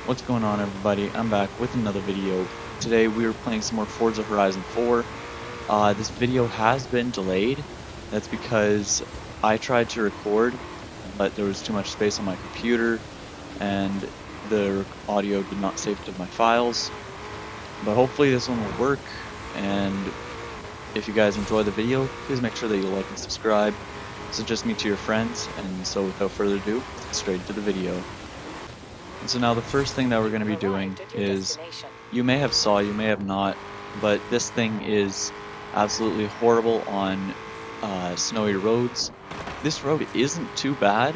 What's going on, everybody? I'm back with another video. Today we are playing some more Forza Horizon 4. This video has been delayed. That's because I tried to record, but there was too much space on my computer, and the audio did not save to my files. But hopefully this one will work, and if you guys enjoy the video, please make sure that you like and subscribe. Suggest me to your friends, and so without further ado, let's get straight into the video. And so now the first thing that we're going to be doing is, you may have saw, you may have not, but this thing is absolutely horrible on snowy roads. This road isn't too bad,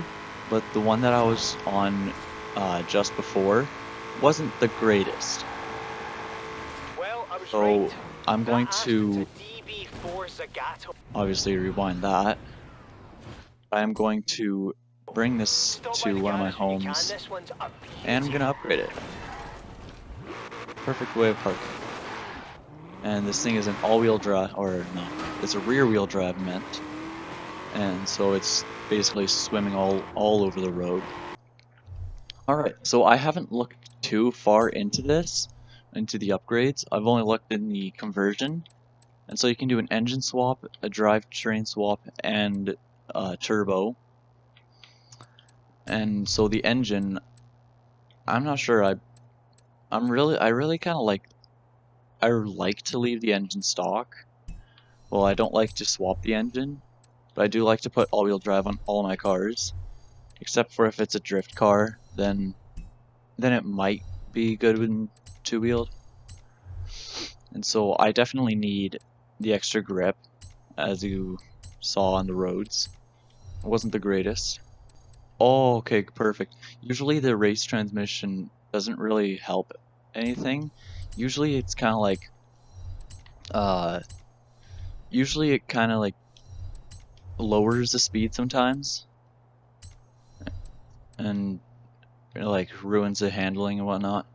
but the one that I was on just before wasn't the greatest. So I'm going to obviously rewind that. I'm going to bring this to one of my homes, and I'm going to upgrade it. Perfect way of parking. And this thing is an all-wheel drive, or no, it's a rear-wheel drive meant. And so it's basically swimming all over the road. Alright, so I haven't looked too far into this, into the upgrades. I've only looked in the conversion. And so you can do an engine swap, a drivetrain swap, and turbo. And so the engine, I'm not sure. I really kind of like. I like to leave the engine stock. Well, I don't like to swap the engine, but I do like to put all-wheel drive on all my cars, except for if it's a drift car. Then it might be good with two-wheeled. And so I definitely need the extra grip, as you saw on the roads. It wasn't the greatest. Oh, okay, perfect. Usually the race transmission doesn't really help anything. Usually it's kind of like, usually it kind of like lowers the speed sometimes, and like ruins the handling and whatnot.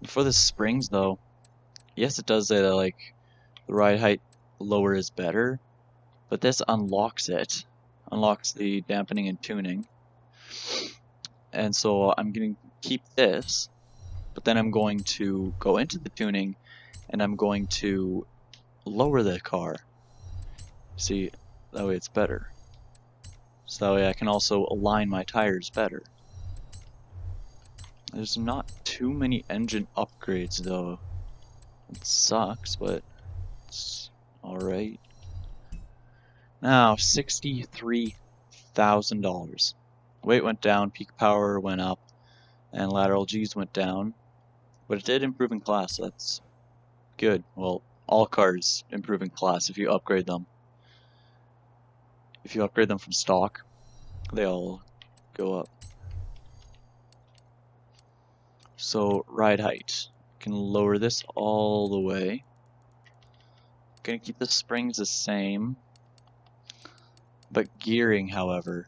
For the springs though, yes, it does say that like the ride height lower is better, but this unlocks it. Unlocks the dampening and tuning. And so I'm going to keep this, but then I'm going to go into the tuning and I'm going to lower the car. See, that way it's better. So that way I can also align my tires better. There's not too many engine upgrades though. It sucks, but it's alright. Now, $63,000. Weight went down, peak power went up, and lateral G's went down. But it did improve in class, so that's good. Well, all cars improve in class if you upgrade them. If you upgrade them from stock, they all go up. So, ride height. Can lower this all the way. Gonna keep the springs the same. But gearing, however,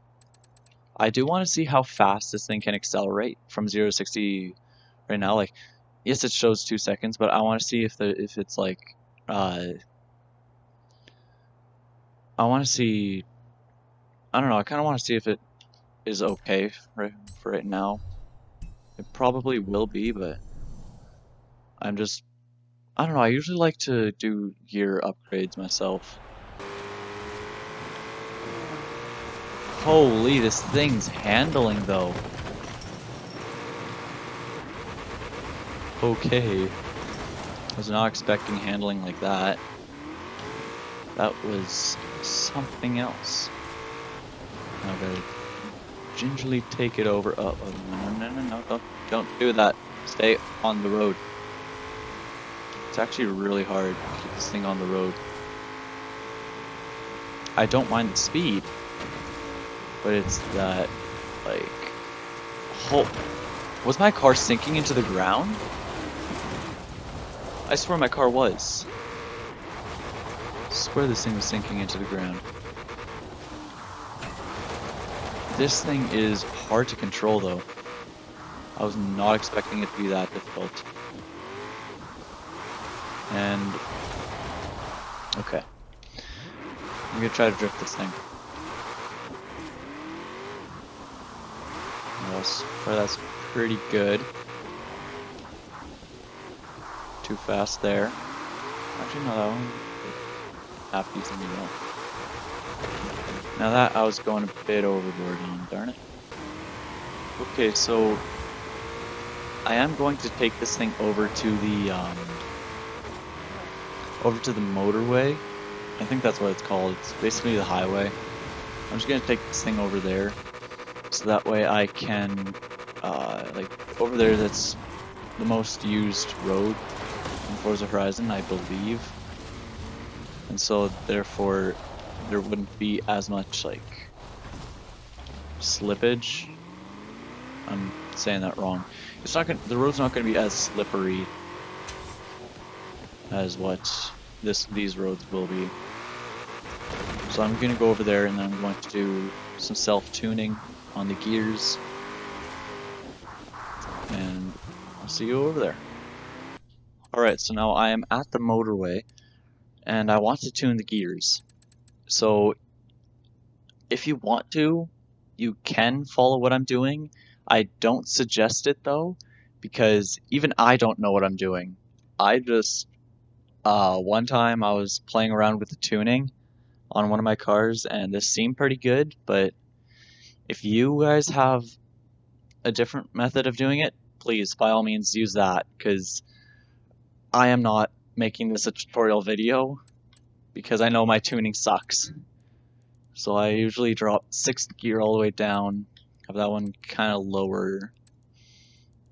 I do want to see how fast this thing can accelerate from 0 to 60 right now. Like, yes, it shows 2 seconds, but I want to see if it's like, I want to see, I don't know, I kind of want to see if it is okay for right now. It probably will be, but I don't know, I usually like to do gear upgrades myself. Holy, this thing's handling though. Okay. I was not expecting handling like that. That was something else. Now I gotta gingerly take it over. Oh, no, don't do that. Stay on the road. It's actually really hard to keep this thing on the road. I don't mind the speed, but it's that, like, oh, was my car sinking into the ground? I swear my car was. I swear this thing was sinking into the ground. This thing is hard to control though. I was not expecting it to be that difficult. And okay. I'm gonna try to drift this thing. Yes, try that pretty good. Too fast there. Actually, no, that one half decent as well. Now that I was going a bit overboard on, darn it. Okay, so I am going to take this thing over to the motorway. I think that's what it's called. It's basically the highway. I'm just gonna take this thing over there, so that way I can, like, over there. That's the most used road in Forza Horizon, I believe, and so therefore there wouldn't be as much like slippage. I'm saying that wrong. It's not gonna. The road's not gonna be as slippery as what these roads will be. So I'm gonna go over there and then I'm going to do some self-tuning on the gears, and I'll see you over there. Alright, so now I am at the motorway and I want to tune the gears. So if you want to, you can follow what I'm doing. I don't suggest it though, because even I don't know what I'm doing. I just, one time I was playing around with the tuning on one of my cars and this seemed pretty good, but if you guys have a different method of doing it, please by all means use that, because I am not making this a tutorial video because I know my tuning sucks. So I usually drop 6th gear all the way down, have that one kind of lower,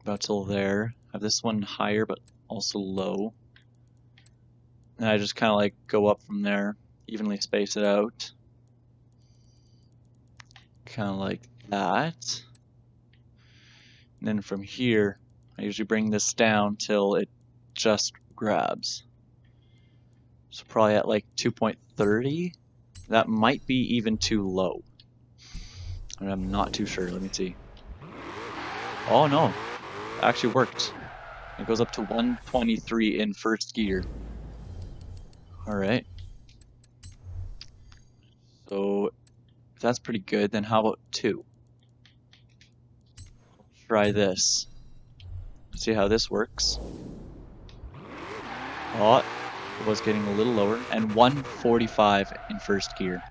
about till there, have this one higher but also low, and I just kind of like go up from there, evenly space it out, kind of like that. And then from here, I usually bring this down till it just grabs. So probably at like 2.30. That might be even too low. I'm not too sure. Let me see. Oh no, it actually worked. It goes up to 123 in 1st gear. Alright. So if that's pretty good, then how about 2? Try this. See how this works. Oh, it was getting a little lower, and 145 in 1st gear.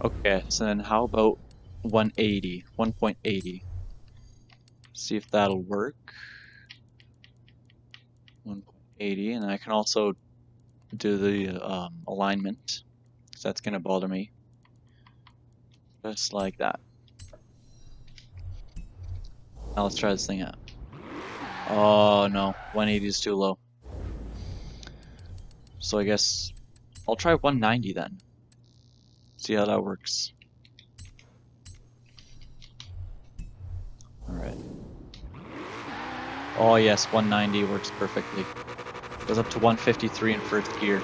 Okay, so then how about 180, 1.80? See if that'll work. 1.80, and I can also do the alignment, because that's going to bother me. Just like that. Now let's try this thing out. Oh no, 180 is too low. So I guess I'll try 190 then. See how that works. Alright. Oh yes, 190 works perfectly. Goes up to 153 in 1st gear.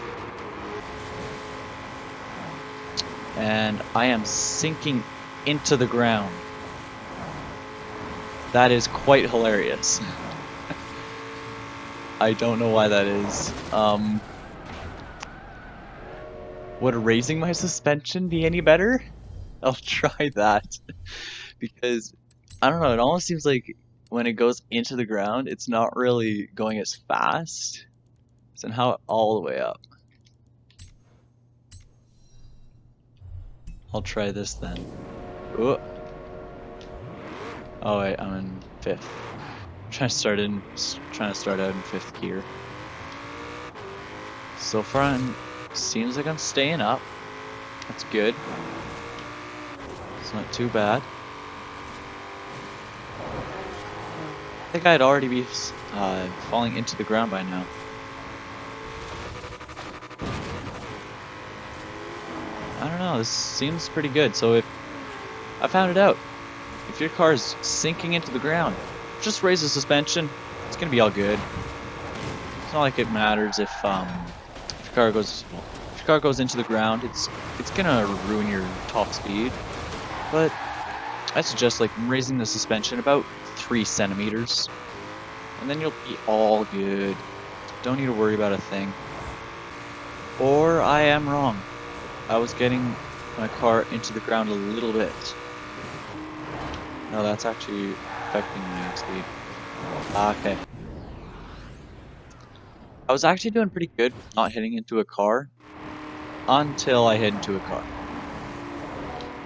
And I am sinking into the ground. That is quite hilarious. I don't know why that is. Would raising my suspension be any better? I'll try that. Because, I don't know, it almost seems like when it goes into the ground, it's not really going as fast. So now all the way up. I'll try this then. Ooh. Oh wait, I'm in 5th. I'm trying to start out in 5th gear. So far, seems like I'm staying up. That's good. It's not too bad. I think I'd already be falling into the ground by now. I don't know, this seems pretty good. So if I found it out, if your car is sinking into the ground, just raise the suspension. It's gonna be all good. It's not like it matters if your car goes into the ground. It's gonna ruin your top speed. But I suggest like raising the suspension about 3 centimeters, and then you'll be all good. Don't need to worry about a thing. Or I am wrong. I was getting my car into the ground a little bit. No, that's actually affecting my speed. Okay. I was actually doing pretty good with not hitting into a car until I hit into a car.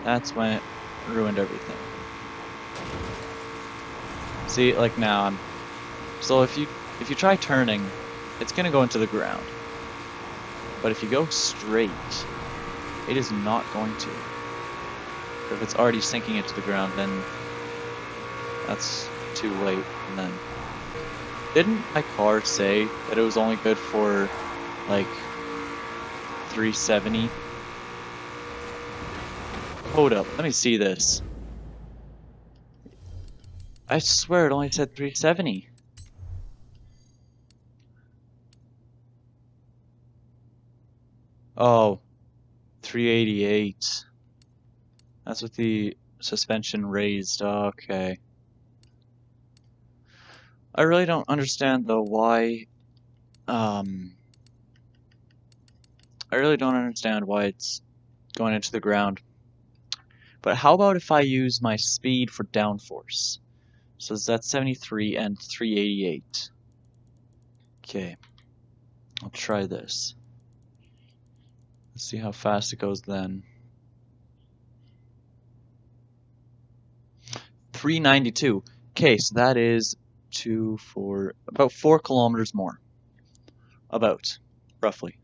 That's when it ruined everything. See, like now I'm... So if you try turning, it's gonna go into the ground. But if you go straight, it is not going to. If it's already sinking into the ground, then that's too late. And then, didn't my car say that it was only good for like 370? Hold up, let me see this. I swear it only said 370. Oh, 388. That's with the suspension raised. Okay. I really don't understand though why I really don't understand why it's going into the ground. But how about if I use my speed for downforce? So that's 73 and 388. Okay. I'll try this. Let's see how fast it goes then. 392. Okay, so that is about 4 kilometers more. About, roughly.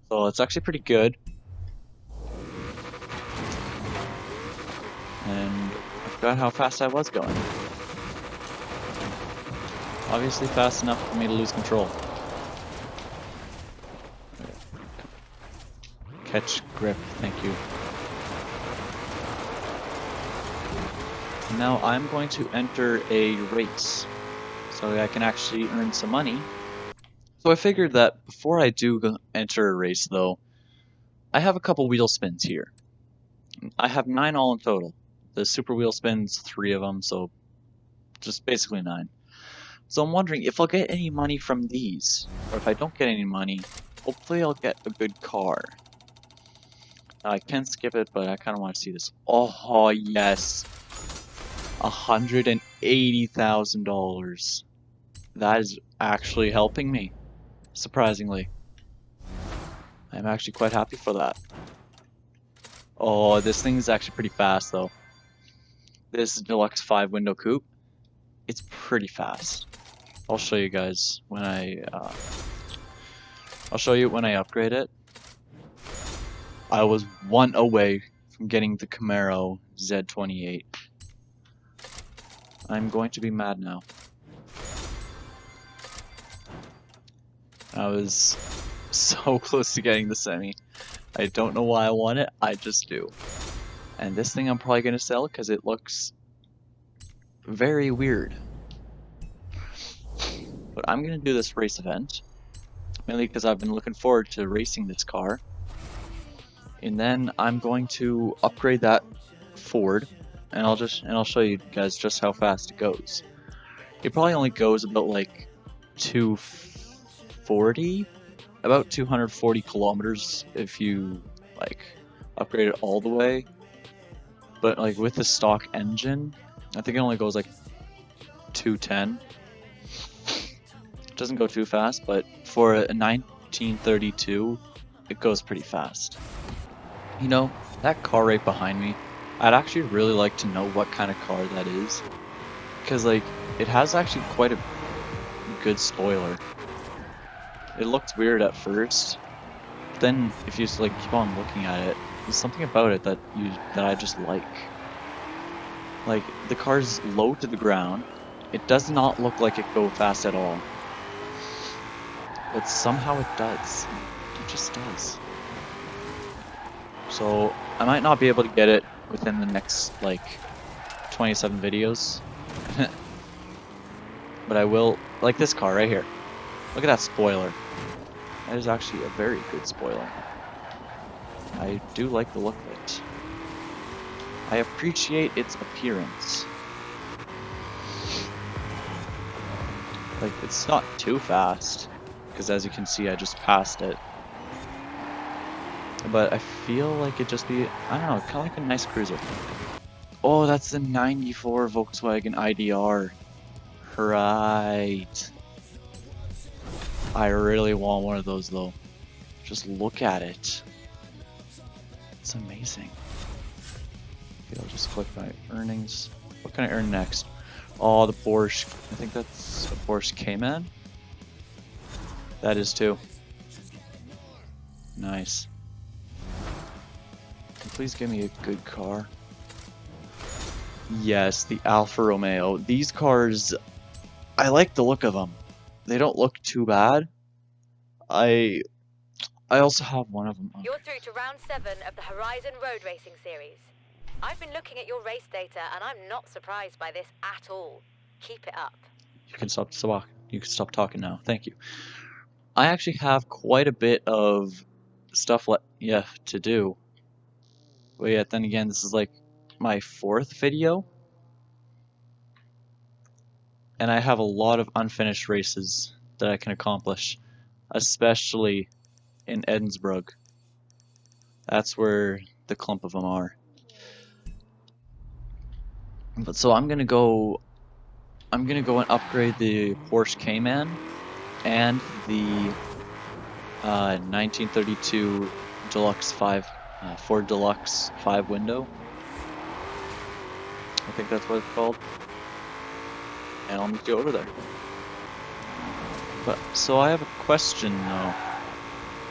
So it's actually pretty good. And I forgot how fast I was going. Obviously fast enough for me to lose control. Catch grip, thank you. Now I'm going to enter a race so I can actually earn some money. So I figured that before I do enter a race though, I have a couple wheel spins here. I have 9 all in total. The super wheel spins, 3 of them, so just basically 9. So I'm wondering if I'll get any money from these, or if I don't get any money, hopefully I'll get a good car. I can skip it, but I kind of want to see this. Oh yes, $180,000. That is actually helping me, surprisingly. I'm actually quite happy for that. Oh, this thing is actually pretty fast though. This Deluxe 5 window coupe, it's pretty fast. I'll show you guys when I'll show you when I upgrade it. I was 1 away from getting the Camaro Z28. I'm going to be mad now. I was so close to getting the Semi. I don't know why I want it, I just do. And this thing I'm probably going to sell because it looks very weird. But I'm going to do this race event, mainly because I've been looking forward to racing this car. And then I'm going to upgrade that Ford, and I'll show you guys just how fast it goes. It probably only goes about like 240, about 240 kilometers if you like upgrade it all the way. But like with the stock engine, I think it only goes like 210. It doesn't go too fast, but for a 1932, it goes pretty fast. You know, that car right behind me, I'd actually really like to know what kind of car that is. Because like, it has actually quite a good spoiler. It looked weird at first, but then if you just like keep on looking at it, there's something about it that I just like. Like, the car's low to the ground. It does not look like it goes fast at all. But somehow it does. It just does. So, I might not be able to get it within the next, like, 27 videos. But I will, like this car right here. Look at that spoiler. That is actually a very good spoiler. I do like the look of it. I appreciate its appearance. Like, it's not too fast, because as you can see, I just passed it. But I feel like it'd just be, I don't know, kind of like a nice cruiser. Oh, that's the 94 Volkswagen IDR. Right. I really want one of those though. Just look at it. It's amazing. Okay, I'll just click my earnings. What can I earn next? Oh, the Porsche. I think that's a Porsche Cayman. That is too. Nice. Please give me a good car. Yes, the Alfa Romeo. These cars, I like the look of them. They don't look too bad. I also have one of them. Okay. You're through to round 7 of the Horizon Road Racing Series. I've been looking at your race data and I'm not surprised by this at all. Keep it up. You can stop talking now. Thank you. I actually have quite a bit of stuff to do. But yeah, then again, this is like my 4th video. And I have a lot of unfinished races that I can accomplish, especially in Edinburgh. That's where the clump of them are. But so I'm gonna go and upgrade the Porsche Cayman and the 1932 Deluxe 5 Ford Deluxe 5 window. I think that's what it's called. And I'll meet you over there. But so I have a question though.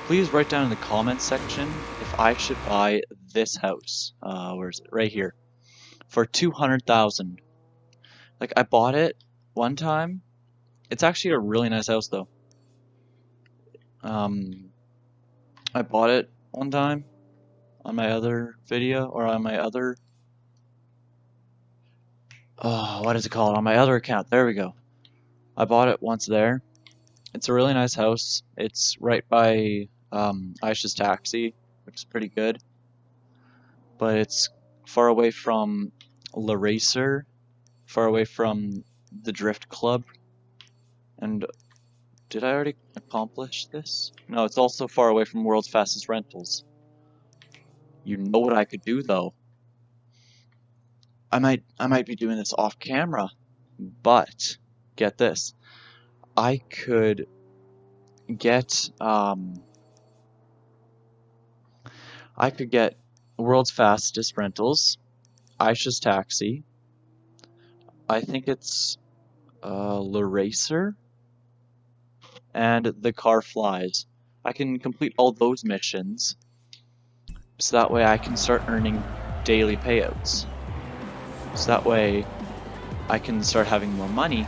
Please write down in the comments section if I should buy this house. Where is it? Right here. For 200,000. Like I bought it one time. It's actually a really nice house though. I bought it one time on my other video or on my other what is it called? On my other account. There we go. I bought it once there. It's a really nice house. It's right by Aisha's Taxi, which is pretty good. But it's far away from La Racer, far away from the Drift Club. And did I already accomplish this? No, it's also far away from World's Fastest Rentals. You know what I could do though? I might be doing this off camera, but get this. I could get World's Fastest Rentals, Aisha's Taxi. I think it's La Racer and The Car Flies. I can complete all those missions so that way I can start earning daily payouts. So that way I can start having more money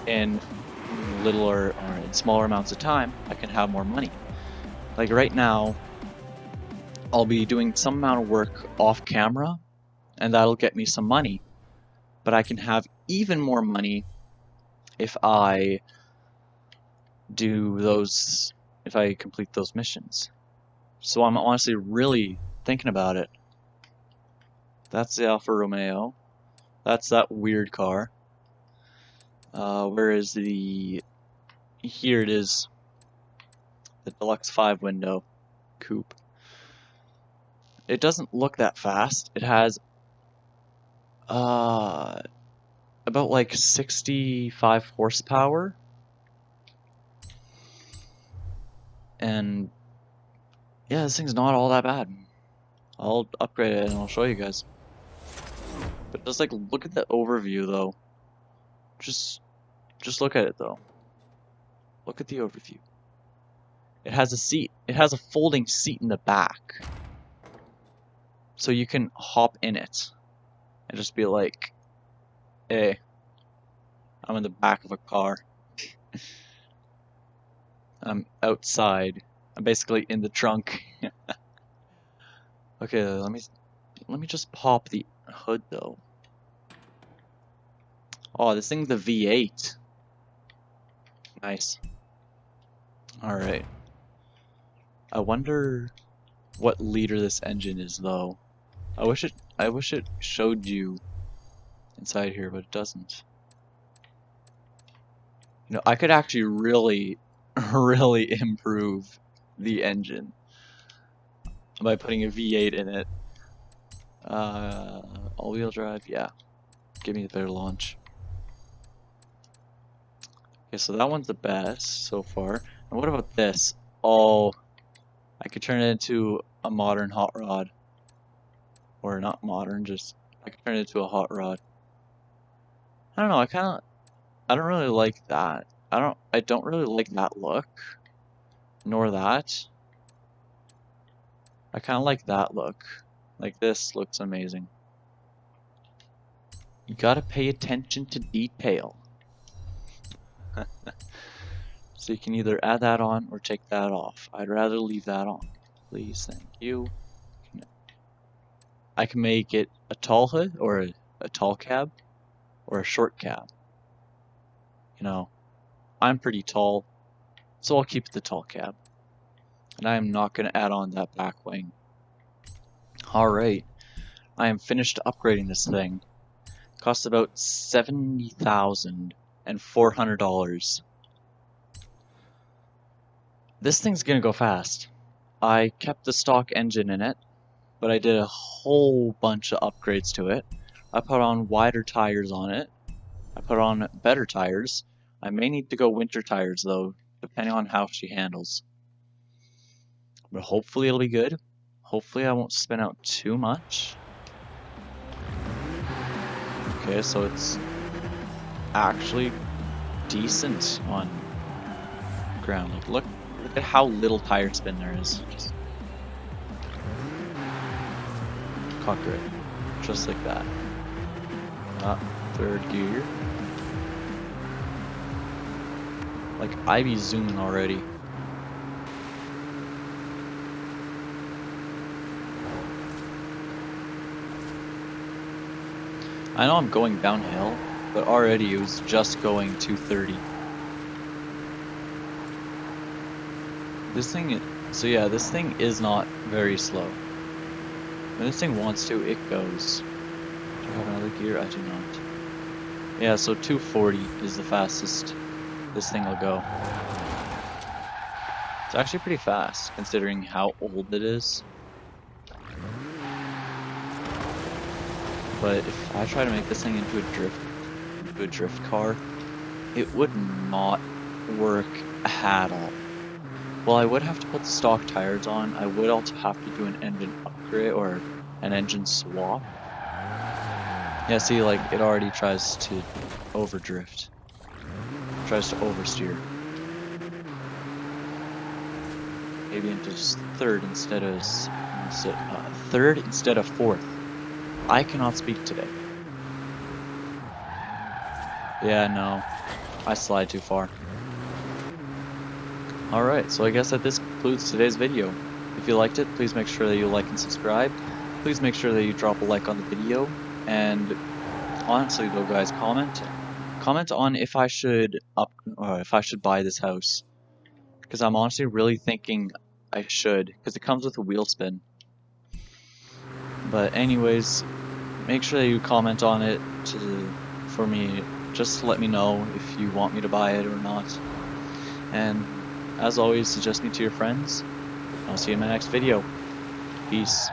in littler or in smaller amounts of time. I can have more money. Like right now, I'll be doing some amount of work off camera and that'll get me some money. But I can have even more money if I complete those missions. So I'm honestly really thinking about it. That's the Alfa Romeo. That's that weird car. Where is the... Here it is. The Deluxe 5 window coupe. It doesn't look that fast. It has about like 65 horsepower. And yeah, this thing's not all that bad. I'll upgrade it and I'll show you guys. But just like look at the overview though. Just look at it though. Look at the overview. It has a seat. It has a folding seat in the back. So you can hop in it and just be like, hey, I'm in the back of a car. I'm outside. I'm basically in the trunk. Okay, let me just pop the hood though. Oh, this thing's the V8. Nice. Alright. I wonder what liter this engine is though. I wish it showed you inside here, but it doesn't. You know, I could actually really really improve the engine by putting a V8 in it. All-wheel drive, yeah. Give me the better launch. Okay, so that one's the best so far. And what about this? Oh, I could turn it into a modern hot rod. Or not modern, just I could turn it into a hot rod. I don't know, I don't really like that. I don't really like that look. Nor that. I kinda like that look. Like this looks amazing. You gotta pay attention to detail. So you can either add that on or take that off. I'd rather leave that on. Please, thank you. I can make it a tall hood or a tall cab or a short cab. You know, I'm pretty tall, so I'll keep the tall cab. And I am not going to add on that back wing. Alright, I am finished upgrading this thing. Costs about $70,400. This thing's going to go fast. I kept the stock engine in it, but I did a whole bunch of upgrades to it. I put on wider tires on it. I put on better tires. I may need to go winter tires though, depending on how she handles. But hopefully it'll be good. Hopefully I won't spin out too much. Okay, so it's actually decent on ground. Like look at how little tire spin there is. Just conquer it. Just like that. Third gear. Like I be zooming already. I know I'm going downhill, but already it was just going 230. This thing, so yeah, this thing is not very slow. When this thing wants to, it goes. Do I have another gear? I do not. Yeah, so 240 is the fastest this thing will go. It's actually pretty fast, considering how old it is. But if I try to make this thing into a drift car, it would not work at all. Well, I would have to put the stock tires on. I would also have to do an engine upgrade or an engine swap. Yeah, see, like, it already tries to overdrift. Tries to oversteer. Maybe into third instead of fourth. I cannot speak today. Yeah, no. I slide too far. Alright, so I guess that this concludes today's video. If you liked it, please make sure that you like and subscribe. Please make sure that you drop a like on the video. And honestly though guys, comment on if I should buy this house. Because I'm honestly really thinking I should, because it comes with a wheel spin. But anyways, make sure that you comment on it for me, just to let me know if you want me to buy it or not. And as always, suggest me to your friends. I'll see you in my next video. Peace.